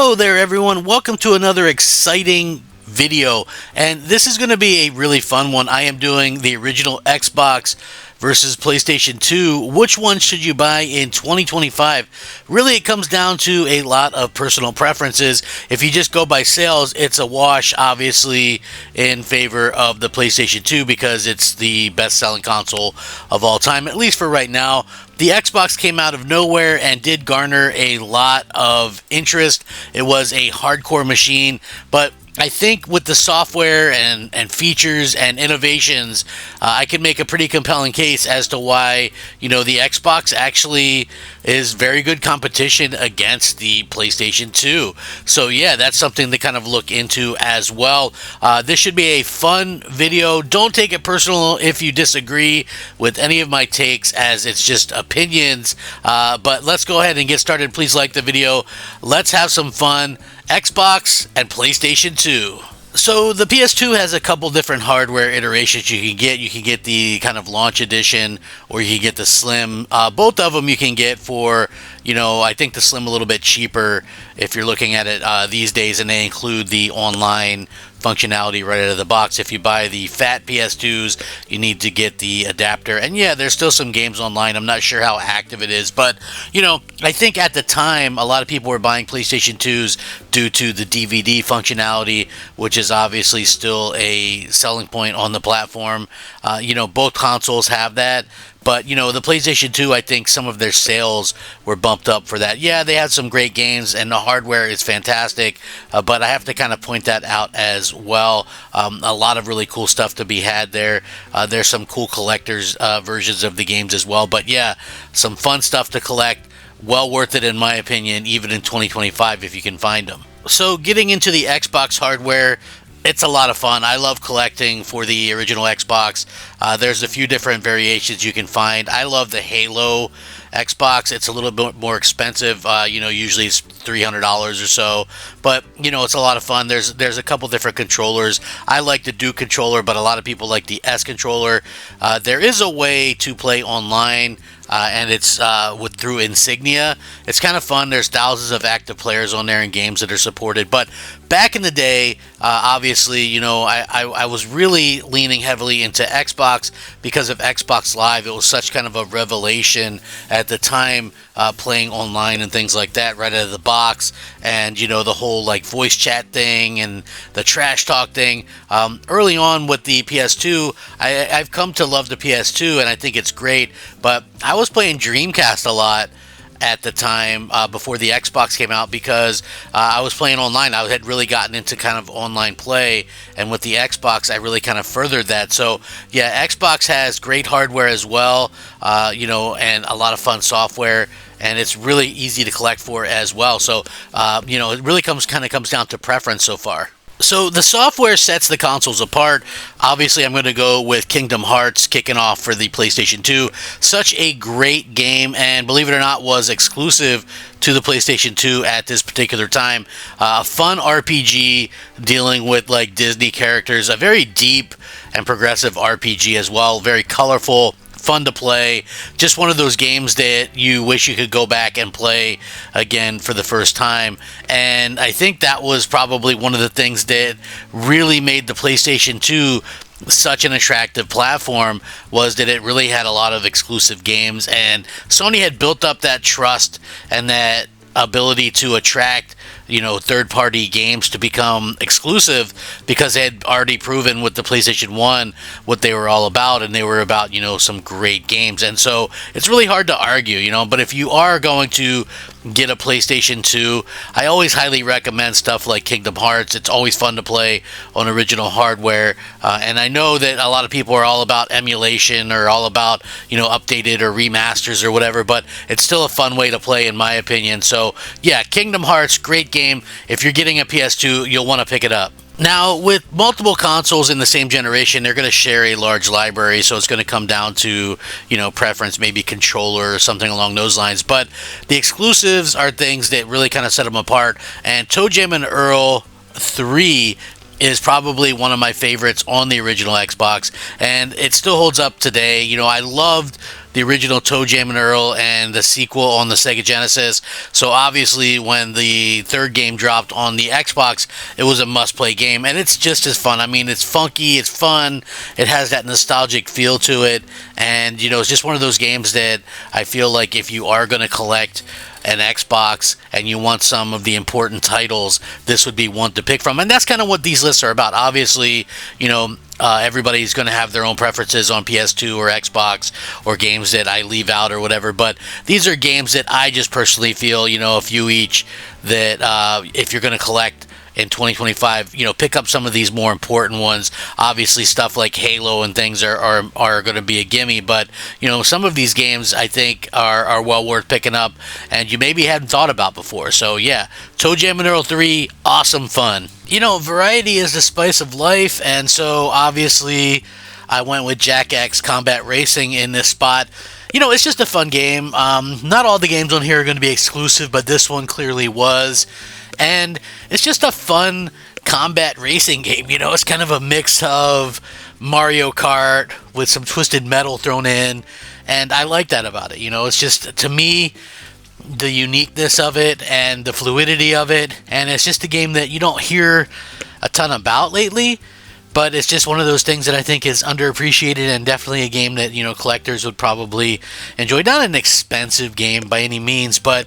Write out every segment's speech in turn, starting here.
Hello there everyone, welcome to another exciting video, and this is going to be a really fun one. I am doing the original Xbox versus PlayStation 2. Which one should you buy in 2025? Really, it comes down to a lot of personal preferences. If you just go by sales, it's a wash, obviously, in favor of the PlayStation 2 because it's the best-selling console of all time, at least for right now. The Xbox came out of nowhere and did garner a lot of interest. It was a hardcore machine, but I think with the software and features and innovations, I can make a pretty compelling case as to why, the Xbox actually is very good competition against the PlayStation 2. So yeah, that's something to kind of look into as well. This should be a fun video. Don't take it personal if you disagree with any of my takes, as it's just opinions. But let's go ahead and get started. Please like the video. Let's have some fun. Xbox and PlayStation 2. So the PS2 has a couple different hardware iterations you can get. You can get the kind of launch edition, or you can get the Slim. Both of them you can get for, I think the Slim a little bit cheaper if you're looking at it these days, and they include the online functionality right out of the box. If you buy the fat PS2s, you need to get the adapter. And yeah, there's still some games online. I'm not sure how active it is, but I think at the time a lot of people were buying PlayStation 2s due to the DVD functionality, which is obviously still a selling point on the platform. Both consoles have that. But, the PlayStation 2, I think some of their sales were bumped up for that. Yeah, they had some great games, and the hardware is fantastic, but I have to kind of point that out as well. A lot of really cool stuff to be had there. There's some cool collector's versions of the games as well. But yeah, some fun stuff to collect. Well worth it, in my opinion, even in 2025 if you can find them. So getting into the Xbox hardware, it's a lot of fun. I love collecting for the original Xbox. There's a few different variations you can find. I love the Halo Xbox. It's a little bit more expensive. Usually it's $300 or so. But, it's a lot of fun. There's a couple different controllers. I like the Duke controller, but a lot of people like the S controller. There is a way to play online, and it's through Insignia. It's kind of fun. There's thousands of active players on there and games that are supported. But back in the day, obviously, I was really leaning heavily into Xbox because of Xbox Live. It was such kind of a revelation at the time, playing online and things like that right out of the box. And, the whole voice chat thing and the trash talk thing. Early on with the PS2, I've come to love the PS2, and I think it's great. But I was playing Dreamcast a lot at the time, before the Xbox came out, because I was playing online. I had really gotten into kind of online play, and with the Xbox I really kind of furthered that. So yeah, Xbox has great hardware as well, and a lot of fun software, and it's really easy to collect for as well. So it really comes down to preference so far. So the software sets the consoles apart. Obviously, I'm going to go with Kingdom Hearts kicking off for the PlayStation 2. Such a great game, and believe it or not, was exclusive to the PlayStation 2 at this particular time. A fun RPG dealing with Disney characters. A very deep and progressive RPG as well. Very colorful. Fun to play. Just one of those games that you wish you could go back and play again for the first time. And I think that was probably one of the things that really made the PlayStation 2 such an attractive platform, was that it really had a lot of exclusive games, and Sony had built up that trust and that ability to attract third-party games to become exclusive, because they had already proven with the PlayStation 1 what they were all about, and they were about some great games. And so it's really hard to argue, but if you are going to get a PlayStation 2, I always highly recommend stuff like Kingdom Hearts. It's always fun to play on original hardware, and I know that a lot of people are all about emulation, or all about updated or remasters or whatever, but it's still a fun way to play, in my opinion. So yeah, Kingdom Hearts, great game. If you're getting a PS2, you'll want to pick it up. Now, with multiple consoles in the same generation, they're going to share a large library, so it's going to come down to, preference, maybe controller or something along those lines. But the exclusives are things that really kind of set them apart, and Toejam and Earl 3 is probably one of my favorites on the original Xbox, and it still holds up today. I loved the the original Toejam and Earl and the sequel on the Sega Genesis. So obviously when the third game dropped on the Xbox, it was a must-play game, and it's just as fun. I mean, it's funky, it's fun, it has that nostalgic feel to it, and it's just one of those games that I feel like if you are going to collect an Xbox and you want some of the important titles, this would be one to pick from. And that's kind of what these lists are about. Obviously, everybody's going to have their own preferences on PS2 or Xbox or games that I leave out or whatever, but these are games that I just personally feel, a few each, that if you're going to collect in 2025, pick up some of these more important ones. Obviously, stuff like Halo and things are going to be a gimme, but some of these games I think are well worth picking up, and you maybe hadn't thought about before. So yeah, Toejam and Earl 3, awesome fun. Variety is the spice of life, and so obviously I went with Jak X Combat Racing in this spot. It's just a fun game. Not all the games on here are going to be exclusive, but this one clearly was. And it's just a fun combat racing game. It's kind of a mix of Mario Kart with some Twisted Metal thrown in. And I like that about it. It's just, to me, the uniqueness of it and the fluidity of it. And it's just a game that you don't hear a ton about lately. But it's just one of those things that I think is underappreciated, and definitely a game that, collectors would probably enjoy. Not an expensive game by any means, but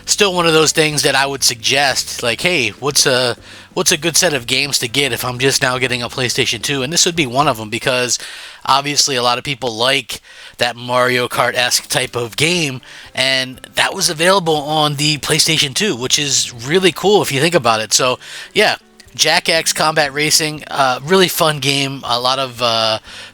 still one of those things that I would suggest, like, hey, what's a good set of games to get if I'm just now getting a PlayStation 2? And this would be one of them, because obviously a lot of people like that Mario Kart-esque type of game, and that was available on the PlayStation 2, which is really cool if you think about it. So, yeah. Jak X Combat Racing, really fun game. A lot of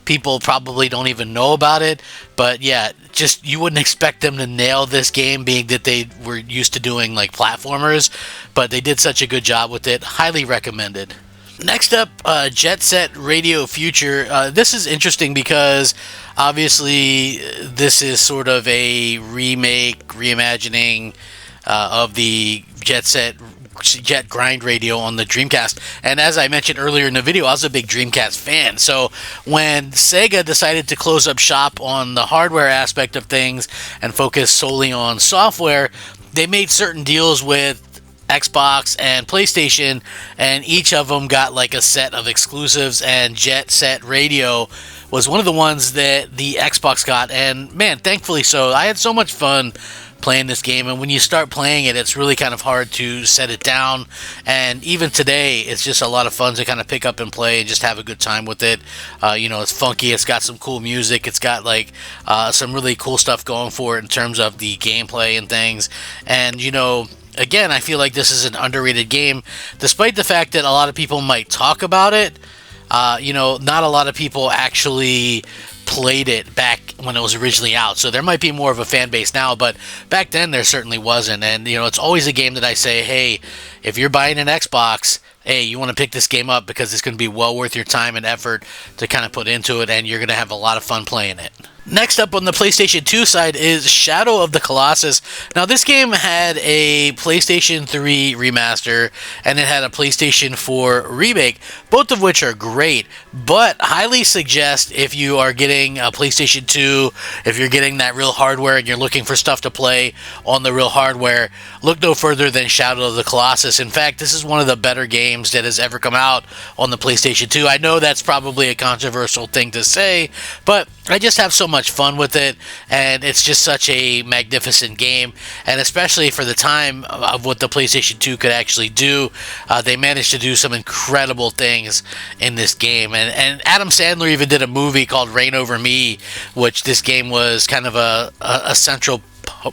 people probably don't even know about it, but yeah, just you wouldn't expect them to nail this game, being that they were used to doing like platformers, but they did such a good job with it. Highly recommended. Next up, Jet Set Radio Future. This is interesting because obviously this is sort of a reimagining of the Jet Grind Radio on the Dreamcast. And as I mentioned earlier in the video, I was a big Dreamcast fan. So when Sega decided to close up shop on the hardware aspect of things and focus solely on software, they made certain deals with Xbox and PlayStation, and each of them got like a set of exclusives, and Jet Set Radio was one of the ones that the Xbox got, and man, thankfully so. I had so much fun playing this game, and when you start playing it, it's really kind of hard to set it down, and even today it's just a lot of fun to kind of pick up and play and just have a good time with it. It's funky, it's got some cool music, it's got like some really cool stuff going for it in terms of the gameplay and things, and again, I feel like this is an underrated game, despite the fact that a lot of people might talk about it. Not a lot of people actually played it back when it was originally out, so there might be more of a fan base now, but back then there certainly wasn't. And it's always a game that I say, hey, if you're buying an Xbox, hey, you want to pick this game up because it's going to be well worth your time and effort to kind of put into it, and you're going to have a lot of fun playing it. Next up on the PlayStation 2 side is Shadow of the Colossus. Now, this game had a PlayStation 3 remaster, and it had a PlayStation 4 remake, both of which are great, but highly suggest if you are getting a PlayStation 2, if you're getting that real hardware and you're looking for stuff to play on the real hardware, look no further than Shadow of the Colossus. In fact, this is one of the better games that has ever come out on the PlayStation 2. I know that's probably a controversial thing to say, but I just have so much fun with it, and it's just such a magnificent game, and especially for the time of what the PlayStation 2 could actually do, they managed to do some incredible things in this game, and Adam Sandler even did a movie called Reign Over Me, which this game was kind of a central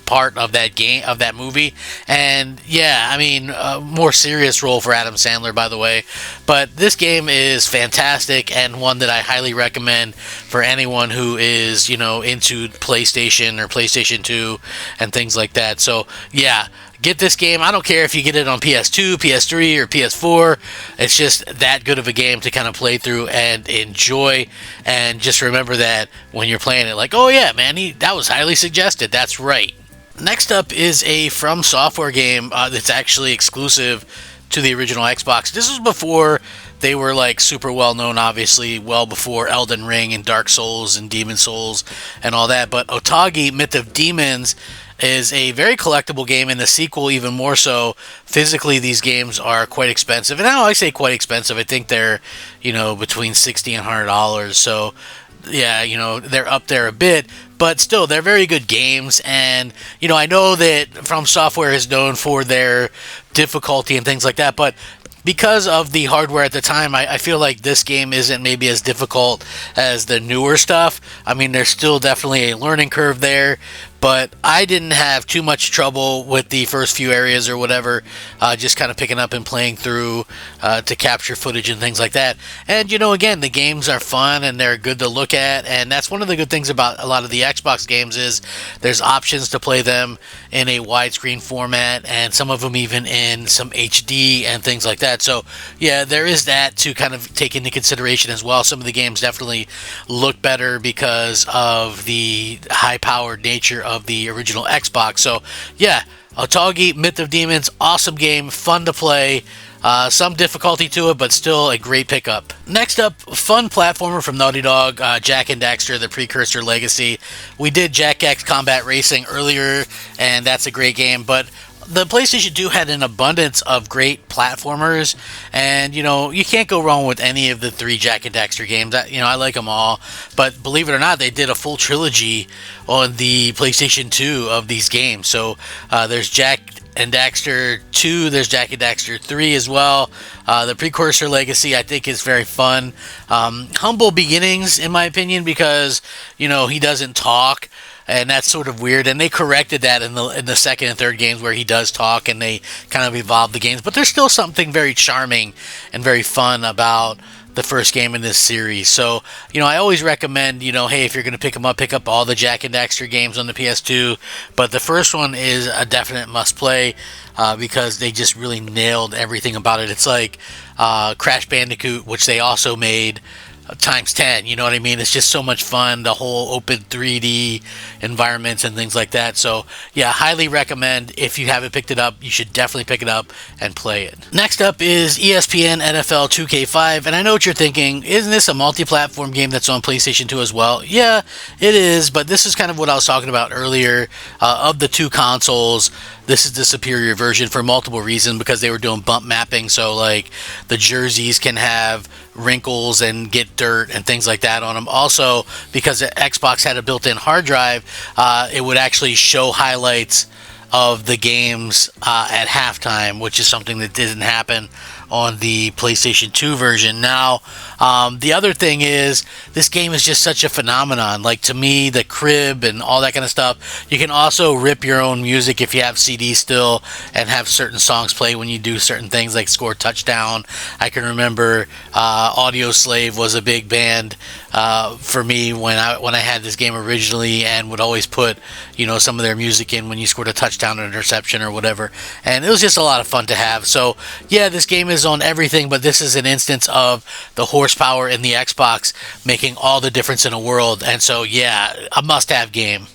part of that game, of that movie. And yeah, I mean, a more serious role for Adam Sandler, by the way, but this game is fantastic and one that I highly recommend for anyone who is into PlayStation or PlayStation 2 and things like that. So yeah, get this game. I don't care if you get it on PS2, PS3, or PS4. It's just that good of a game to kind of play through and enjoy. And just remember that when you're playing it, like, oh yeah, man, that was highly suggested. That's right. Next up is a From Software game that's actually exclusive to the original Xbox. This was before they were like super well known, obviously, well before Elden Ring and Dark Souls and Demon Souls and all that. But Otogi, Myth of Demons, is a very collectible game, and the sequel even more so. Physically, these games are quite expensive, and now I say quite expensive. I think they're, between $60 and $100. So, yeah, they're up there a bit, but still, they're very good games. And I know that From Software is known for their difficulty and things like that, but because of the hardware at the time, I feel like this game isn't maybe as difficult as the newer stuff. I mean, there's still definitely a learning curve there, but I didn't have too much trouble with the first few areas or whatever, just kind of picking up and playing through to capture footage and things like that. And, again, the games are fun and they're good to look at, and that's one of the good things about a lot of the Xbox games is there's options to play them in a widescreen format, and some of them even in some HD and things like that. So, yeah, there is that to kind of take into consideration as well. Some of the games definitely look better because of the high-powered nature of the original Xbox. So, yeah, Otogi, Myth of Demons, awesome game, fun to play. Some difficulty to it, but still a great pickup. Next up, fun platformer from Naughty Dog, Jak Daxter, the precursor legacy. We did Jak X Combat Racing earlier, and that's a great game, but the PlayStation 2 had an abundance of great platformers, and, you can't go wrong with any of the three Jak and Daxter games. I like them all, but believe it or not, they did a full trilogy on the PlayStation 2 of these games. So there's Jak and Daxter 2, there's Jak and Daxter 3 as well. The precursor legacy, I think, is very fun. Humble beginnings, in my opinion, because, he doesn't talk. And that's sort of weird, and they corrected that in the second and third games where he does talk, and they kind of evolved the games. But there's still something very charming and very fun about the first game in this series. So, I always recommend, hey, if you're going to pick them up, pick up all the Jak and Daxter games on the PS2. But the first one is a definite must-play because they just really nailed everything about it. It's like Crash Bandicoot, which they also made times 10, you know what I mean? It's just so much fun, the whole open 3D environments and things like that. So, yeah, highly recommend. If you haven't picked it up, you should definitely pick it up and play it. Next up is ESPN NFL 2K5, and I know what you're thinking, isn't this a multi-platform game that's on PlayStation 2 as well? Yeah, it is, but this is kind of what I was talking about earlier. Of the two consoles, this is the superior version for multiple reasons, because they were doing bump mapping, so like the jerseys can have wrinkles and get dirt and things like that on them. Also, because the Xbox had a built-in hard drive, it would actually show highlights of the games at halftime, which is something that didn't happen on the PlayStation 2 version. Now, the other thing is, this game is just such a phenomenon. Like, to me, the crib and all that kind of stuff, you can also rip your own music if you have CDs still and have certain songs play when you do certain things, like score touchdown. I can remember Audio Slave was a big band for me when I had this game originally, and would always put, some of their music in when you scored a touchdown or interception or whatever. And it was just a lot of fun to have. So, yeah, this game is on everything, but this is an instance of the horsepower in the Xbox making all the difference in the world. And so, yeah, a must-have game.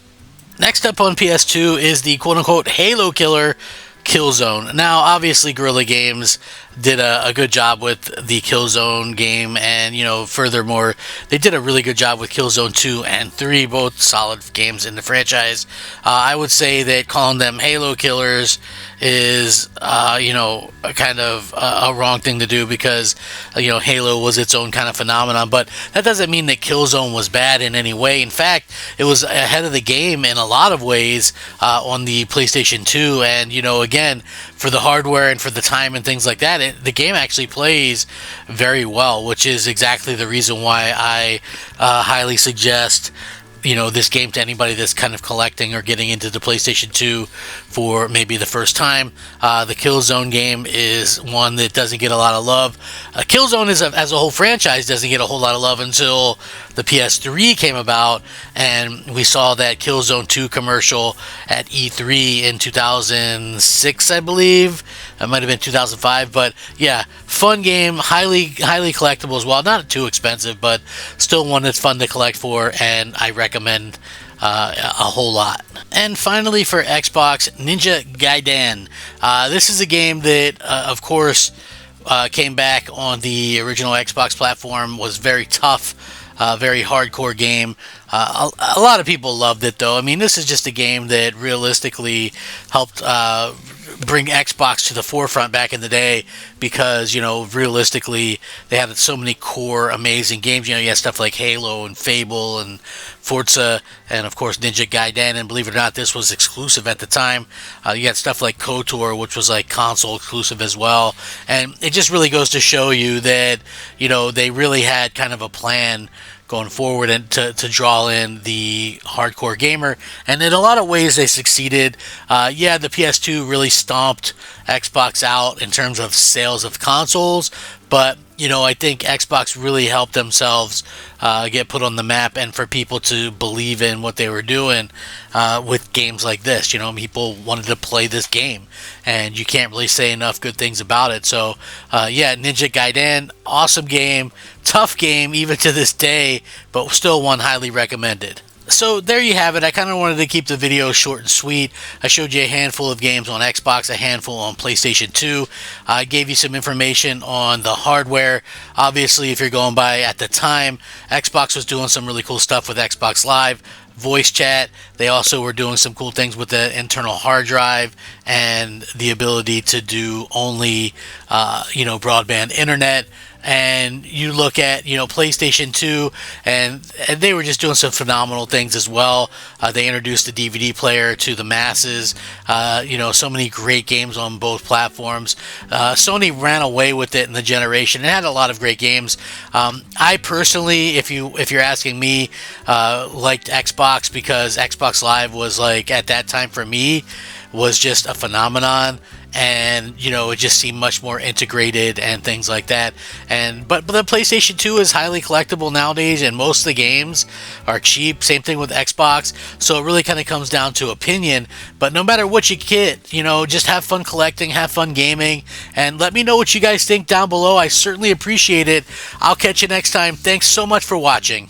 Next up on PS2 is the quote-unquote Halo killer, Killzone. Now, obviously, Guerrilla Games did a good job with the Killzone game, and, furthermore, they did a really good job with Killzone 2 and 3, both solid games in the franchise. I would say that calling them Halo killers is, kind of a wrong thing to do, because, Halo was its own kind of phenomenon, but that doesn't mean that Killzone was bad in any way. In fact, it was ahead of the game in a lot of ways on the PlayStation 2, and, again, for the hardware and for the time and things like that, the game actually plays very well, which is exactly the reason why I highly suggest this game to anybody that's kind of collecting or getting into the PlayStation 2 for maybe the first time. The Killzone game is one that doesn't get a lot of love. Killzone as a whole franchise doesn't get a whole lot of love until the PS3 came about, and we saw that Killzone 2 commercial at E3 in 2006, I believe. It might have been 2005, but yeah, fun game, highly collectible as well. Not too expensive, but still one that's fun to collect for, and I recommend a whole lot. And finally, for Xbox, Ninja Gaiden. This is a game that, of course, came back on the original Xbox platform, was very tough, very hardcore game. A lot of people loved it, though. I mean, this is just a game that realistically helped bring Xbox to the forefront back in the day, because, realistically, they had so many core amazing games. You had stuff like Halo and Fable and Forza, and of course Ninja Gaiden, and believe it or not, this was exclusive at the time. You had stuff like KOTOR, which was like console exclusive as well, and it just really goes to show you that, they really had kind of a plan going forward and to draw in the hardcore gamer, and in a lot of ways they succeeded. The PS2 really stomped Xbox out in terms of sales of consoles, but I think Xbox really helped themselves get put on the map, and for people to believe in what they were doing with games like this. People wanted to play this game, and you can't really say enough good things about it. So, Ninja Gaiden, awesome game, tough game even to this day, but still one highly recommended. So there you have it. I kind of wanted to keep the video short and sweet. I showed you a handful of games on Xbox, a handful on PlayStation 2. I gave you some information on the hardware. Obviously, if you're going by at the time, Xbox was doing some really cool stuff with Xbox Live, voice chat. They also were doing some cool things with the internal hard drive and the ability to do only, broadband internet. And you look at, PlayStation 2, and they were just doing some phenomenal things as well. They introduced the DVD player to the masses. So many great games on both platforms. Sony ran away with it in the generation. It had a lot of great games. I personally, if you're asking me, liked Xbox, because Xbox Live was, like, at that time for me, was just a phenomenon. And it just seemed much more integrated and things like that. But the PlayStation 2 is highly collectible nowadays, and most of the games are cheap. Same thing with Xbox. So it really kind of comes down to opinion. But no matter what you get, just have fun collecting, have fun gaming, and let me know what you guys think down below. I certainly appreciate it. I'll catch you next time. Thanks so much for watching.